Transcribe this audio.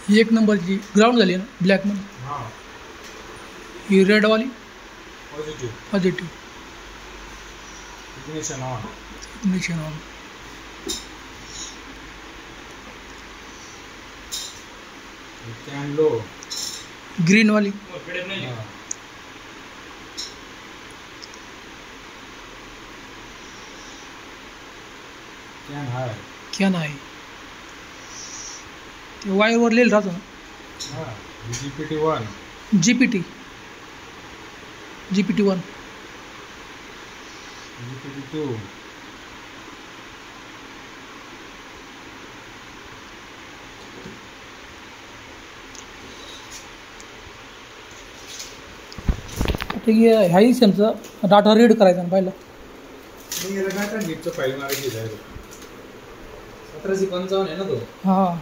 ही 1 नंबरची ग्राउंड झाली ना ब्लॅकमध्ये. हां ही रेडवाली positive. Positive. Ignition on. Ignition on. CAN low. ग्रीनवाली. हां कॅन हाय. कॅन आहे. ते वायरवर लिहिलं राहतं ना. हां GPT-1. GPT. GPT-1. GPT-2. आता ह्या इशनचा डाटा रीड करायचा ना पहिला. याला काय नीटचं फाईल मारायची आहे. 1755 आहे ना तो. हां